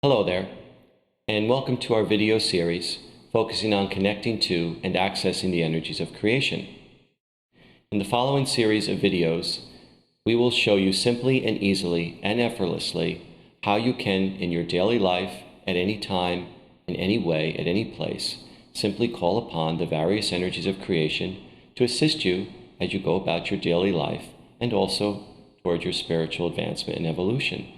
Hello there, and welcome to our video series focusing on connecting to and accessing the energies of creation. In the following series of videos, we will show you simply and easily and effortlessly how you can, in your daily life, at any time, in any way, at any place, simply call upon the various energies of creation to assist you as you go about your daily life and also towards your spiritual advancement and evolution.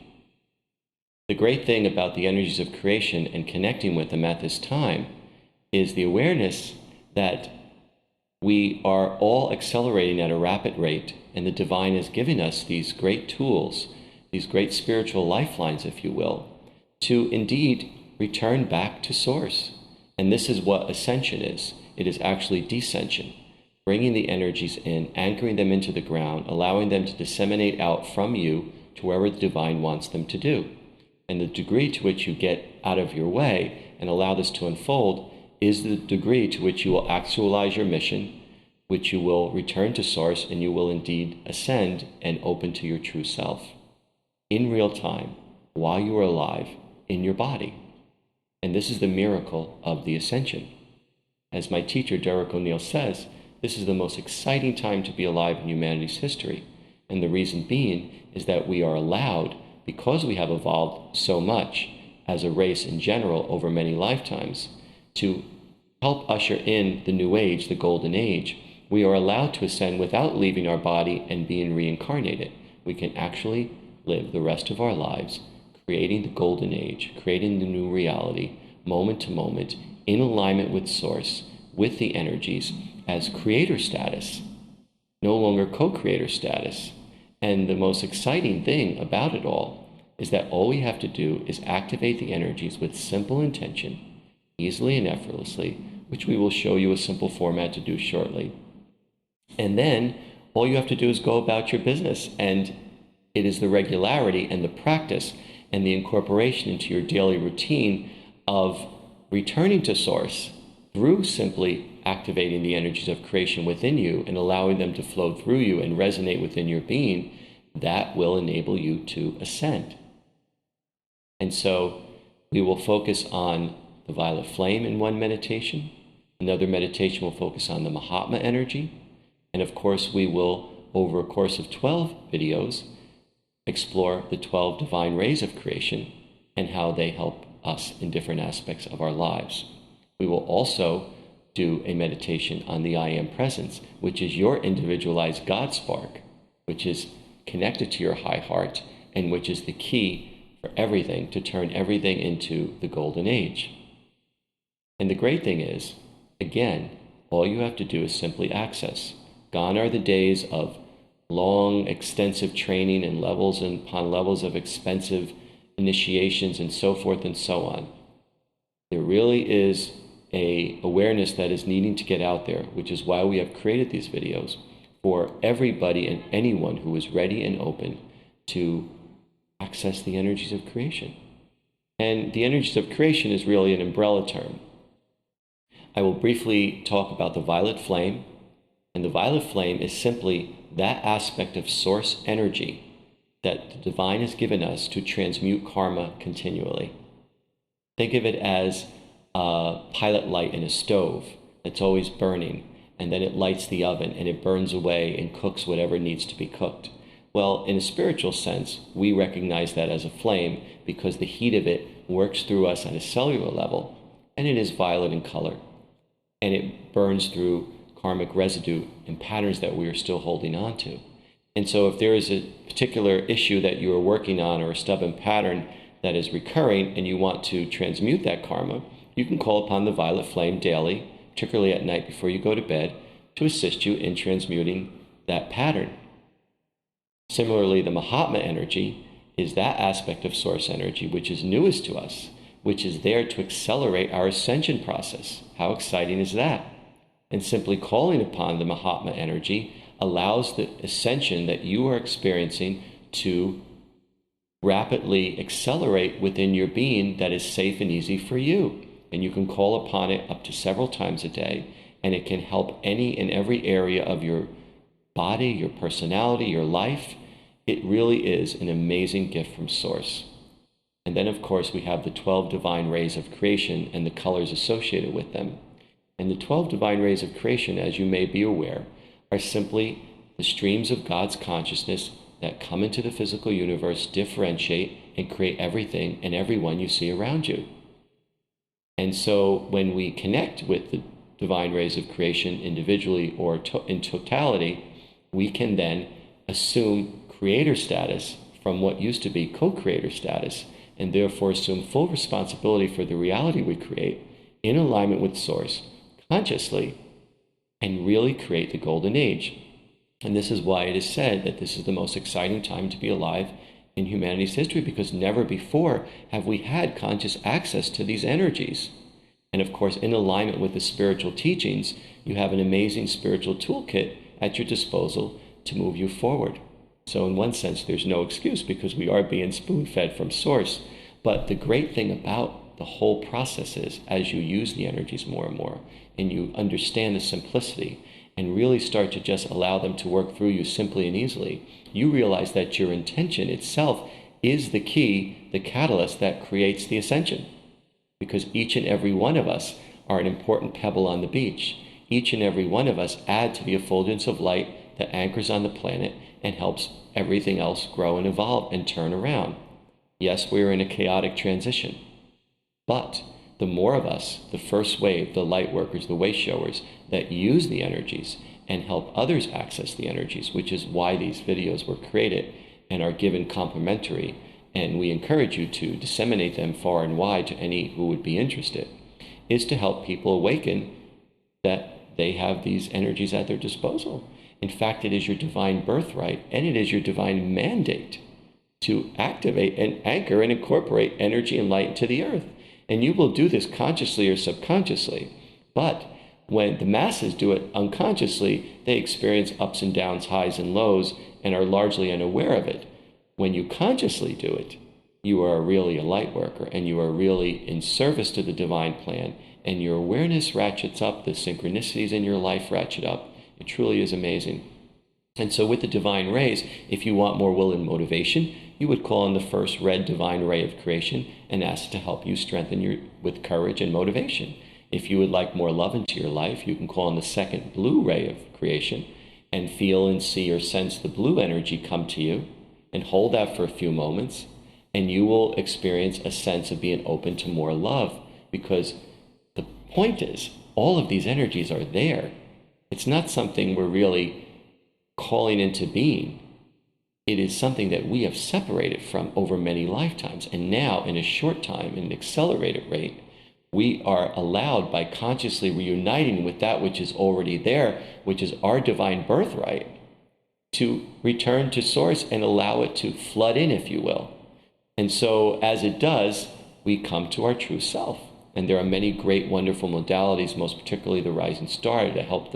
The great thing about the energies of creation and connecting with them at this time is the awareness that we are all accelerating at a rapid rate, and the divine is giving us these great tools, these great spiritual lifelines, if you will, to indeed return back to source. And this is what ascension is. It is actually descension, bringing the energies in, anchoring them into the ground, allowing them to disseminate out from you to wherever the divine wants them to do. And the degree to which you get out of your way and allow this to unfold is the degree to which you will actualize your mission, which you will return to source, and you will indeed ascend and open to your true self in real time while you are alive in your body. And this is the miracle of the ascension. As my teacher, Derek O'Neill, says, this is the most exciting time to be alive in humanity's history. And the reason being is that we are allowed, because we have evolved so much as a race in general over many lifetimes, to help usher in the new age, the golden age. We are allowed to ascend without leaving our body and being reincarnated. We can actually live the rest of our lives creating the golden age, creating the new reality, moment to moment, in alignment with source, with the energies, as creator status, no longer co-creator status. And the most exciting thing about it all is that all we have to do is activate the energies with simple intention, easily and effortlessly, which we will show you a simple format to do shortly. And then all you have to do is go about your business. And it is the regularity and the practice and the incorporation into your daily routine of returning to source through simply activating the energies of creation within you and allowing them to flow through you and resonate within your being, that will enable you to ascend. And so we will focus on the violet flame in one meditation. Another meditation will focus on the Mahatma Energy. And of course, we will, over a course of 12 videos, explore the 12 divine rays of creation and how they help us in different aspects of our lives. We will also do a meditation on the I Am Presence, which is your individualized God spark, which is connected to your high heart, and which is the key for everything, to turn everything into the golden age. And the great thing is, again, all you have to do is simply access. Gone are the days of long, extensive training and levels and upon levels of expensive initiations and so forth and so on. There really is a awareness that is needing to get out there, which is why we have created these videos for everybody and anyone who is ready and open to access the energies of creation. And the energies of creation is really an umbrella term. I will briefly talk about the violet flame, and the violet flame is simply that aspect of source energy that the divine has given us to transmute karma continually. Think of it as a pilot light in a stove that's always burning, and then it lights the oven and it burns away and cooks whatever needs to be cooked. Well, in a spiritual sense, we recognize that as a flame because the heat of it works through us at a cellular level, and it is violet in color, and it burns through karmic residue and patterns that we are still holding on to. And so if there is a particular issue that you are working on or a stubborn pattern that is recurring and you want to transmute that karma, you can call upon the violet flame daily, particularly at night before you go to bed, to assist you in transmuting that pattern. Similarly, the Mahatma Energy is that aspect of source energy which is newest to us, which is there to accelerate our ascension process. How exciting is that? And simply calling upon the Mahatma Energy allows the ascension that you are experiencing to rapidly accelerate within your being that is safe and easy for you. And you can call upon it up to several times a day, and it can help any and every area of your body, your personality, your life. It really is an amazing gift from source. And then, of course, we have the 12 divine rays of creation and the colors associated with them. And the 12 divine rays of creation, as you may be aware, are simply the streams of God's consciousness that come into the physical universe, differentiate, and create everything and everyone you see around you. And so when we connect with the divine rays of creation individually or in totality, we can then assume creator status from what used to be co-creator status, and therefore assume full responsibility for the reality we create in alignment with Source, consciously, and really create the golden age. And this is why it is said that this is the most exciting time to be alive in humanity's history, because never before have we had conscious access to these energies. And of course, in alignment with the spiritual teachings, you have an amazing spiritual toolkit at your disposal to move you forward. So in one sense, there's no excuse because we are being spoon-fed from Source. But the great thing about the whole process is, as you use the energies more and more, and you understand the simplicity, and really start to just allow them to work through you simply and easily, you realize that your intention itself is the key, the catalyst that creates the ascension. Because each and every one of us are an important pebble on the beach. Each and every one of us add to the effulgence of light that anchors on the planet and helps everything else grow and evolve and turn around. Yes, we're in a chaotic transition, but the more of us, the first wave, the light workers, the way showers, that use the energies and help others access the energies, which is why these videos were created and are given complimentary, and we encourage you to disseminate them far and wide to any who would be interested, is to help people awaken that they have these energies at their disposal. In fact, it is your divine birthright, and it is your divine mandate to activate and anchor and incorporate energy and light into the earth. And you will do this consciously or subconsciously. But when the masses do it unconsciously, they experience ups and downs, highs and lows, and are largely unaware of it. When you consciously do it, you are really a light worker, and you are really in service to the divine plan, and your awareness ratchets up, the synchronicities in your life ratchet up. It truly is amazing. And so with the divine rays, if you want more will and motivation, you would call on the first red divine ray of creation and ask it to help you strengthen with courage and motivation. If you would like more love into your life, you can call on the second blue ray of creation and feel and see or sense the blue energy come to you, and hold that for a few moments, and you will experience a sense of being open to more love, because the point is, all of these energies are there. It's not something we're really calling into being. It is something that we have separated from over many lifetimes, and now in a short time, in an accelerated rate, we are allowed, by consciously reuniting with that which is already there, which is our divine birthright, to return to Source and allow it to flood in, if you will. And so as it does, we come to our true self. And there are many great, wonderful modalities, most particularly the Rising Star, to help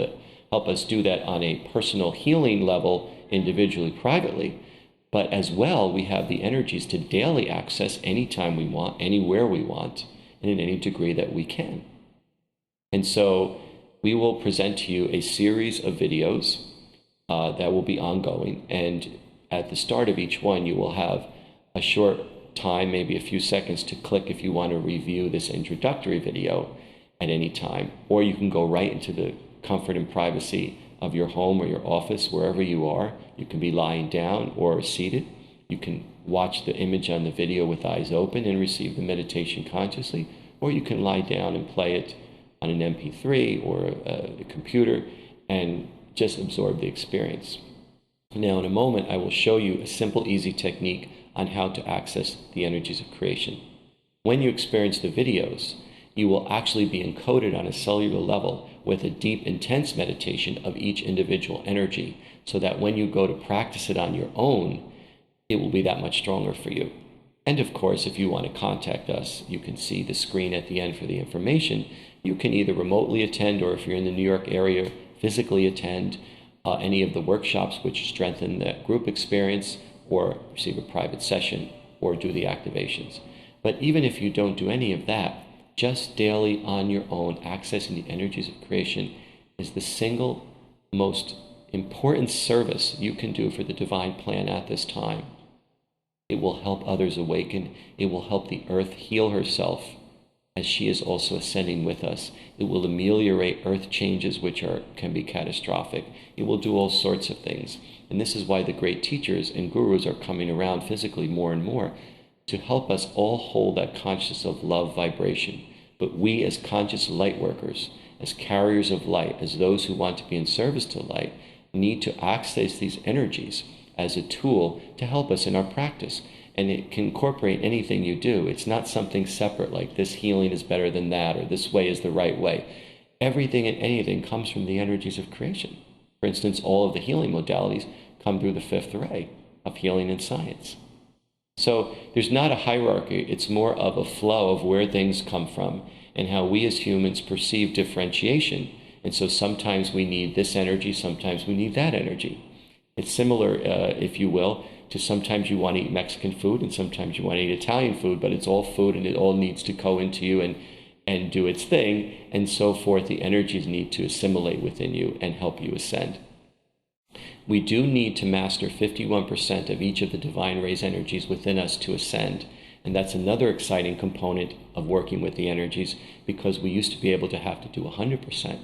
us do that on a personal healing level, individually, privately. But as well, we have the energies to daily access anytime we want, anywhere we want, and in any degree that we can. And so we will present to you a series of videos that will be ongoing. And at the start of each one, you will have a short time, maybe a few seconds, to click if you want to review this introductory video at any time. Or you can go right into the comfort and privacy of your home or your office, wherever you are. You can be lying down or seated. You can watch the image on the video with eyes open and receive the meditation consciously, or you can lie down and play it on an MP3 or the computer and just absorb the experience. Now, in a moment, I will show you a simple, easy technique on how to access the energies of creation. When you experience the videos, you will actually be encoded on a cellular level with a deep, intense meditation of each individual energy, so that when you go to practice it on your own, it will be that much stronger for you. And of course, if you want to contact us, you can see the screen at the end for the information. You can either remotely attend, or if you're in the New York area, physically attend any of the workshops which strengthen that group experience, or receive a private session, or do the activations. But even if you don't do any of that, just daily on your own, accessing the energies of creation is the single most important service you can do for the divine plan at this time. It will help others awaken. It will help the earth heal herself as she is also ascending with us. It will ameliorate earth changes which can be catastrophic. It will do all sorts of things. And this is why the great teachers and gurus are coming around physically more and more to help us all hold that consciousness of love vibration. But we as conscious light workers, as carriers of light, as those who want to be in service to light, need to access these energies as a tool to help us in our practice. And it can incorporate anything you do. It's not something separate like this healing is better than that or this way is the right way. Everything and anything comes from the energies of creation. For instance, all of the healing modalities come through the fifth ray of healing and science. So there's not a hierarchy. It's more of a flow of where things come from and how we as humans perceive differentiation. And so sometimes we need this energy, sometimes we need that energy. It's similar, if you will, to sometimes you want to eat Mexican food and sometimes you want to eat Italian food, but it's all food and it all needs to go into you and do its thing, and so forth. The energies need to assimilate within you and help you ascend. We do need to master 51% of each of the divine rays energies within us to ascend. And that's another exciting component of working with the energies, because we used to be able to have to do 100%.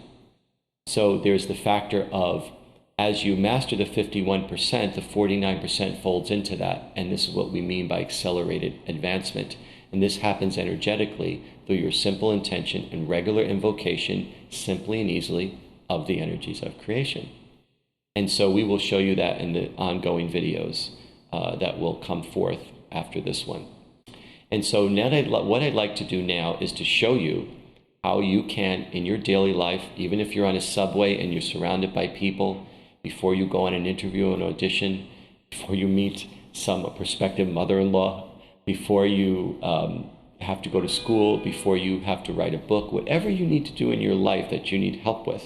So there's the factor of, as you master the 51%, the 49% folds into that. And this is what we mean by accelerated advancement. And this happens energetically through your simple intention and regular invocation, simply and easily, of the energies of creation. And so we will show you that in the ongoing videos that will come forth after this one. And so now what I'd like to do now is to show you how you can, in your daily life, even if you're on a subway and you're surrounded by people, before you go on an interview, an audition, before you meet some prospective mother-in-law, before you have to go to school, before you have to write a book, whatever you need to do in your life that you need help with,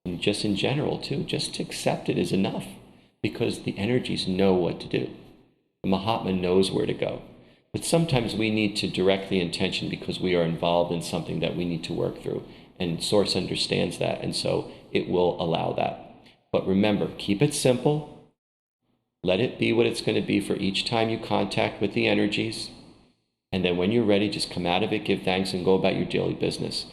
and just in general too, just to accept it is enough, because the energies know what to do. The Mahatma knows where to go. But sometimes we need to direct the intention because we are involved in something that we need to work through, and Source understands that, and so it will allow that. But remember, keep it simple. Let it be what it's going to be for each time you contact with the energies. And then when you're ready, just come out of it, give thanks, and go about your daily business.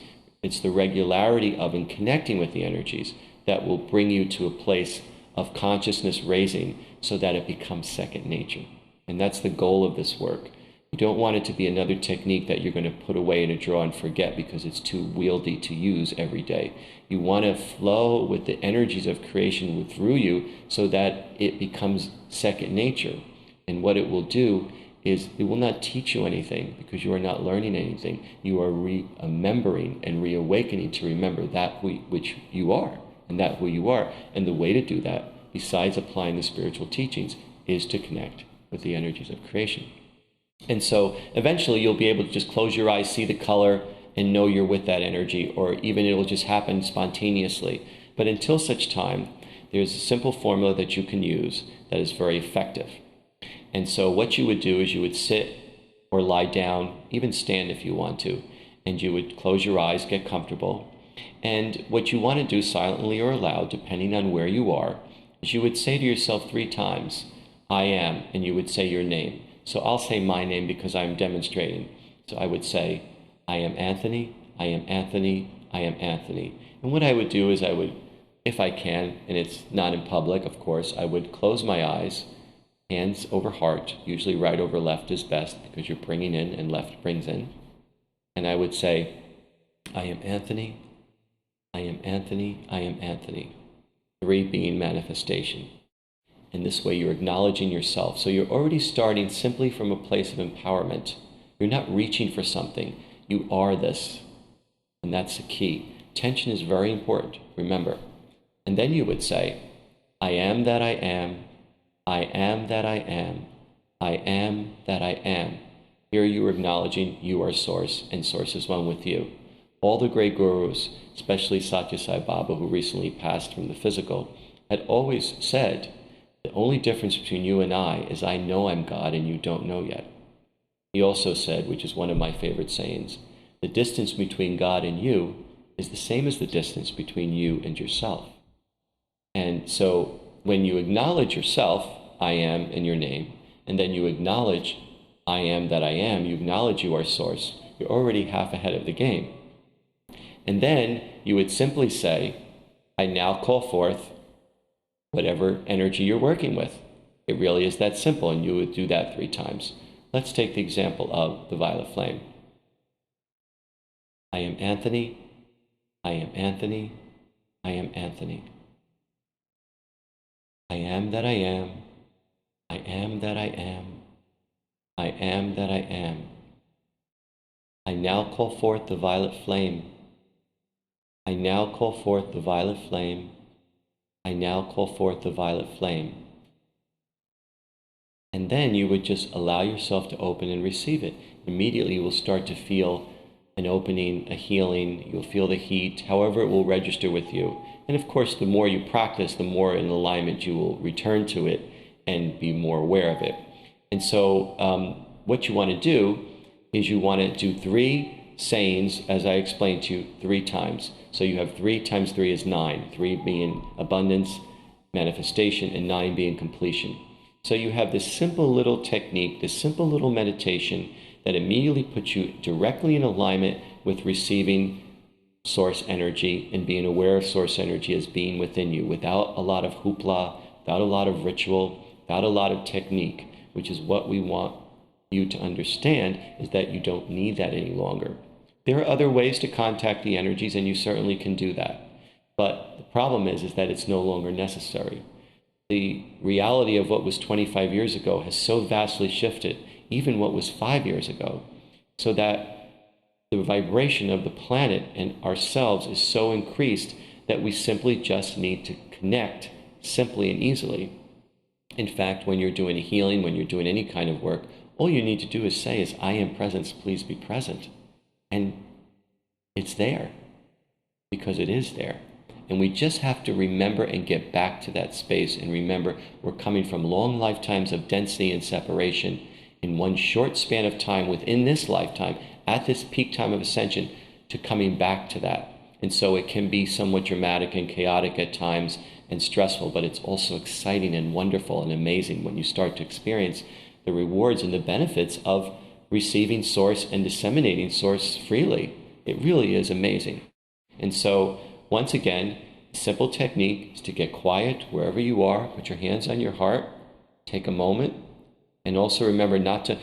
It's the regularity of and connecting with the energies that will bring you to a place of consciousness raising so that it becomes second nature. And that's the goal of this work. You don't want it to be another technique that you're going to put away in a drawer and forget because it's too wieldy to use every day. You want to flow with the energies of creation through you so that it becomes second nature. And what it will do is it will not teach you anything because you are not learning anything. You are remembering and reawakening to remember that which you are and that who you are. And the way to do that, besides applying the spiritual teachings, is to connect with the energies of creation. And so eventually you'll be able to just close your eyes, see the color, and know you're with that energy, or even it'll just happen spontaneously. But until such time, there's a simple formula that you can use that is very effective. And so what you would do is you would sit or lie down, even stand if you want to, and you would close your eyes, get comfortable. And what you want to do silently or aloud, depending on where you are, is you would say to yourself 3 times, I am, and you would say your name. So I'll say my name because I'm demonstrating. So I would say, I am Anthony, I am Anthony, I am Anthony. And what I would do is I would, if I can, and it's not in public, of course, I would close my eyes, hands over heart, usually right over left is best because you're bringing in and left brings in. And I would say, I am Anthony, I am Anthony, I am Anthony. 3 being manifestation. And this way you're acknowledging yourself. So you're already starting simply from a place of empowerment. You're not reaching for something. You are this. And that's the key. Tension is very important, remember. And then you would say, I am that I am, I am that I am, I am that I am. Here you are acknowledging you are Source, and Source is one with you. All the great gurus, especially Satya Sai Baba, who recently passed from the physical, had always said, the only difference between you and I is I know I'm God and you don't know yet. He also said, which is one of my favorite sayings, the distance between God and you is the same as the distance between you and yourself. And so when you acknowledge yourself, I am, in your name, and then you acknowledge, I am that I am, you acknowledge you are source, you're already half ahead of the game. And then you would simply say, I now call forth whatever energy you're working with. It really is that simple, and you would do that 3 times. Let's take the example of the violet flame. I am Anthony, I am Anthony, I am Anthony. I am that I am, I am that I am, I am that I am. I now call forth the violet flame. I now call forth the violet flame. I now call forth the violet flame. And then you would just allow yourself to open and receive it. Immediately you will start to feel an opening, a healing. You'll feel the heat, however it will register with you. And of course, the more you practice, the more in alignment you will return to it and be more aware of it. And so what you want to do is you want to do 3 sayings, as I explained to you, 3 times. So you have 3 times 3 is 9, 3 being abundance, manifestation, and 9 being completion. So you have this simple little technique, this simple little meditation that immediately puts you directly in alignment with receiving source energy and being aware of source energy as being within you without a lot of hoopla, without a lot of ritual, without a lot of technique, which is what we want you to understand, is that you don't need that any longer. There are other ways to contact the energies, and you certainly can do that. But the problem is that it's no longer necessary. The reality of what was 25 years ago has so vastly shifted, even what was 5 years ago, so that the vibration of the planet and ourselves is so increased that we simply just need to connect simply and easily. In fact, when you're doing a healing, when you're doing any kind of work, all you need to do is say is, I am presence, please be present. And it's there, because it is there. And we just have to remember and get back to that space and remember we're coming from long lifetimes of density and separation in one short span of time within this lifetime, at this peak time of ascension, to coming back to that. And so it can be somewhat dramatic and chaotic at times and stressful, but it's also exciting and wonderful and amazing when you start to experience the rewards and the benefits of receiving source and disseminating source freely. It really is amazing. And so, once again, simple technique is to get quiet wherever you are, put your hands on your heart, take a moment, and also remember not to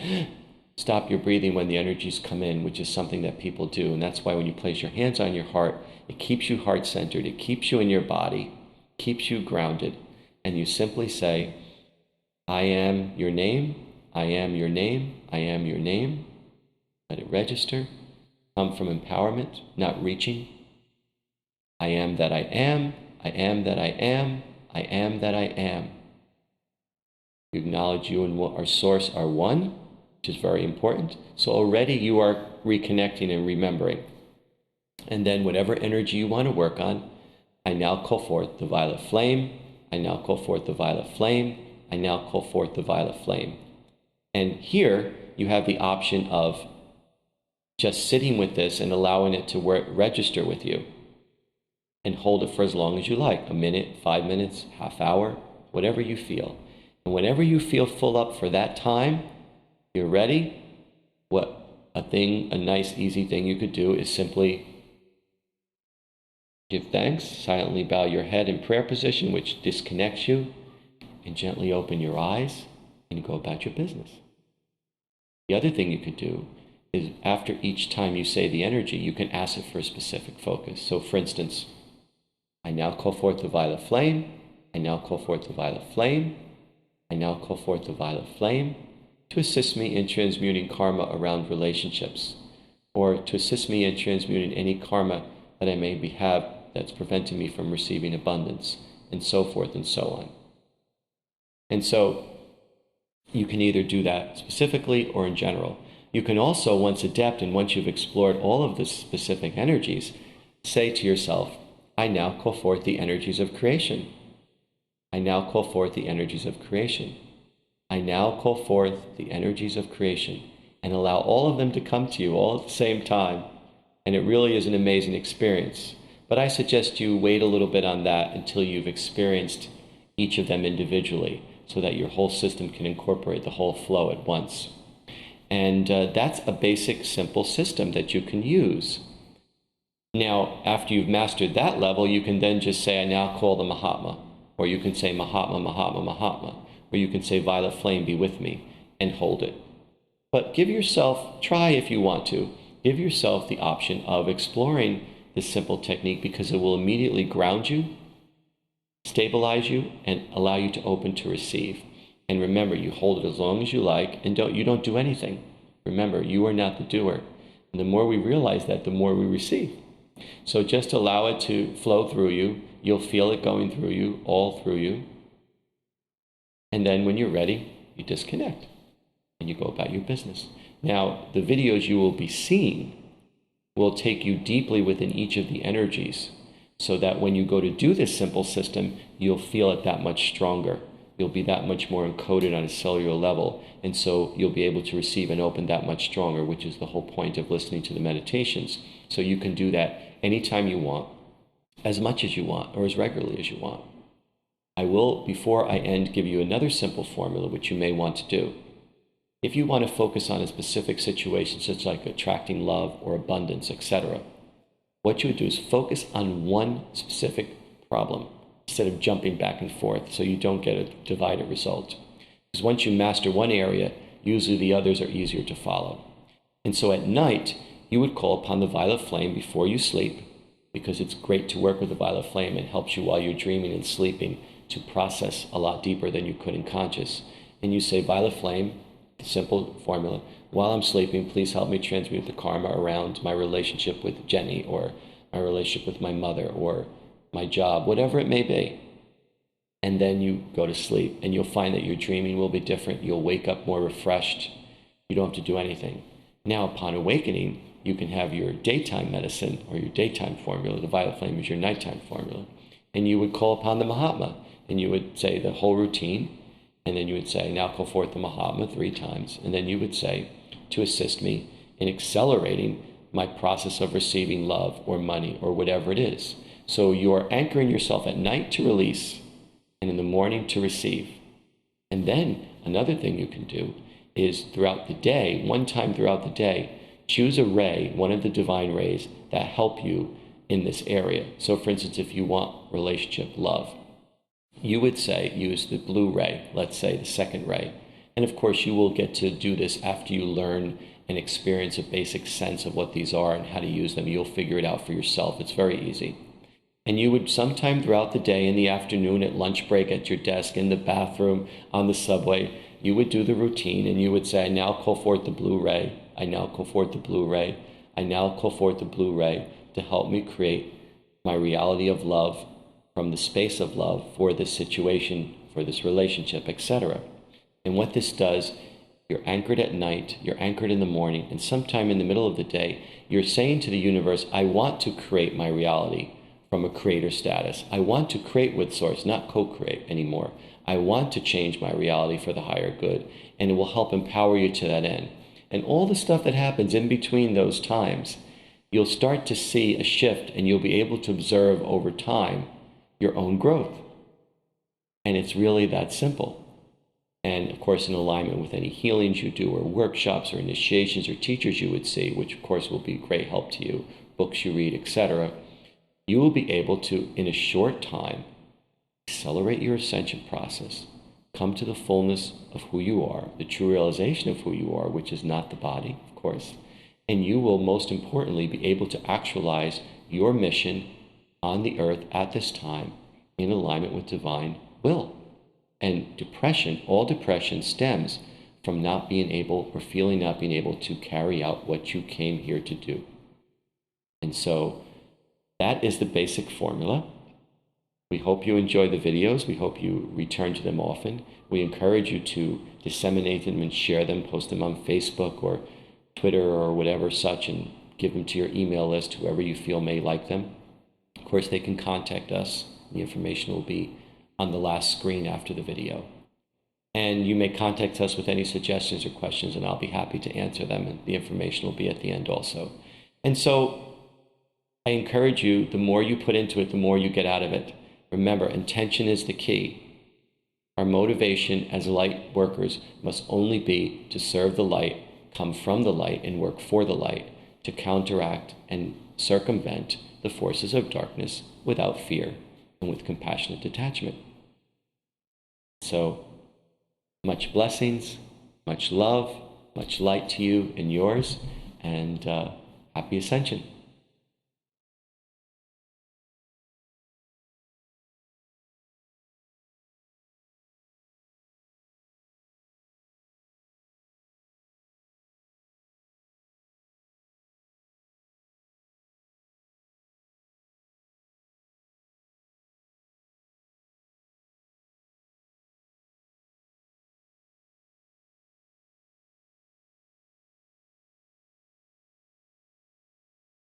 stop your breathing when the energies come in, which is something that people do. And that's why when you place your hands on your heart, it keeps you heart-centered, it keeps you in your body, keeps you grounded, and you simply say, I am your name, I am your name, I am your name. Let it register. Come from empowerment, not reaching. I am that I am, I am that I am, I am that I am. You acknowledge you and our source are one, which is very important. So already you are reconnecting and remembering. And then whatever energy you want to work on, I now call forth the violet flame, I now call forth the violet flame, I now call forth the violet flame. And here you have the option of just sitting with this and allowing it to register with you. And hold it for as long as you like, a minute, 5 minutes, half hour, whatever you feel. And whenever you feel full up for that time, you're ready, a nice, easy thing you could do is simply give thanks, silently bow your head in prayer position, which disconnects you, and gently open your eyes and go about your business. The other thing you could do is after each time you say the energy, you can ask it for a specific focus. So for instance, I now call forth the violet flame, I now call forth the violet flame, I now call forth the violet flame to assist me in transmuting karma around relationships, or to assist me in transmuting any karma that I may have that's preventing me from receiving abundance, and so forth and so on. And so you can either do that specifically or in general. You can also, once adept and once you've explored all of the specific energies, say to yourself, I now call forth the energies of creation. I now call forth the energies of creation. I now call forth the energies of creation, and allow all of them to come to you all at the same time. And it really is an amazing experience. But I suggest you wait a little bit on that until you've experienced each of them individually. so that your whole system can incorporate the whole flow at once. And that's a basic, simple system that you can use. Now, after you've mastered that level, you can then just say, I now call the Mahatma. Or you can say, Mahatma, Mahatma, Mahatma. Or you can say, Violet Flame, be with me, and hold it. But give yourself, try if you want to, give yourself the option of exploring this simple technique, because it will immediately ground you, stabilize you, and allow you to open to receive. And remember, you hold it as long as you like, and you don't do anything. Remember, you are not the doer. And the more we realize that, the more we receive. So just allow it to flow through you. You'll feel it going through you, all through you. And then when you're ready, you disconnect and you go about your business. Now, the videos you will be seeing will take you deeply within each of the energies, so that when you go to do this simple system, you'll feel it that much stronger. You'll be that much more encoded on a cellular level, and so you'll be able to receive and open that much stronger, which is the whole point of listening to the meditations. So you can do that anytime you want, as much as you want, or as regularly as you want. I will, before I end, give you another simple formula which you may want to do. If you want to focus on a specific situation, such like attracting love or abundance, etc., what you would do is focus on one specific problem instead of jumping back and forth, so you don't get a divided result. Because once you master one area, usually the others are easier to follow. And so at night, you would call upon the violet flame before you sleep, because it's great to work with the violet flame. It helps you while you're dreaming and sleeping to process a lot deeper than you could in conscious. And you say, Violet Flame, simple formula, while I'm sleeping, please help me transmute the karma around my relationship with Jenny, or my relationship with my mother, or my job, whatever it may be. And then you go to sleep, and you'll find that your dreaming will be different. You'll wake up more refreshed. You don't have to do anything. Now, upon awakening, you can have your daytime medicine or your daytime formula. The violet flame is your nighttime formula. And you would call upon the Mahatma, and you would say the whole routine. And then you would say, now call forth the Mahatma 3 times. And then you would say, to assist me in accelerating my process of receiving love or money or whatever it is. So you're anchoring yourself at night to release and in the morning to receive. And then another thing you can do is throughout the day, one time throughout the day, choose a ray, one of the divine rays that help you in this area. So for instance, if you want relationship, love, you would say, use the blue ray, let's say the second ray. And of course, you will get to do this after you learn and experience a basic sense of what these are and how to use them. You'll figure it out for yourself. It's very easy. And you would sometime throughout the day, in the afternoon, at lunch break, at your desk, in the bathroom, on the subway, you would do the routine, and you would say, I now call forth the blue ray. I now call forth the blue ray. I now call forth the blue ray to help me create my reality of love from the space of love for this situation, for this relationship, etc. And what this does, you're anchored at night, you're anchored in the morning, and sometime in the middle of the day, you're saying to the universe, I want to create my reality from a creator status. I want to create with source, not co-create anymore. I want to change my reality for the higher good, and it will help empower you to that end. And all the stuff that happens in between those times, you'll start to see a shift, and you'll be able to observe over time your own growth. And it's really that simple. And of course, in alignment with any healings you do, or workshops, or initiations, or teachers you would see, which of course will be great help to you, books you read, etc., you will be able to, in a short time, accelerate your ascension process, come to the fullness of who you are, the true realization of who you are, which is not the body, of course. And you will, most importantly, be able to actualize your mission on the earth at this time in alignment with divine will. And depression, all depression stems from not being able or feeling not being able to carry out what you came here to do. And so that is the basic formula. We hope you enjoy the videos. We hope you return to them often. We encourage you to disseminate them and share them, post them on Facebook or Twitter or whatever such, and give them to your email list, whoever you feel may like them. Of course, they can contact us. The information will be on the last screen after the video. And you may contact us with any suggestions or questions, and I'll be happy to answer them, and the information will be at the end also. And so I encourage you, the more you put into it, the more you get out of it. Remember, intention is the key. Our motivation as light workers must only be to serve the light, come from the light, and work for the light, to counteract and circumvent the forces of darkness without fear and with compassionate detachment. So, much blessings, much love, much light to you and yours, and happy ascension.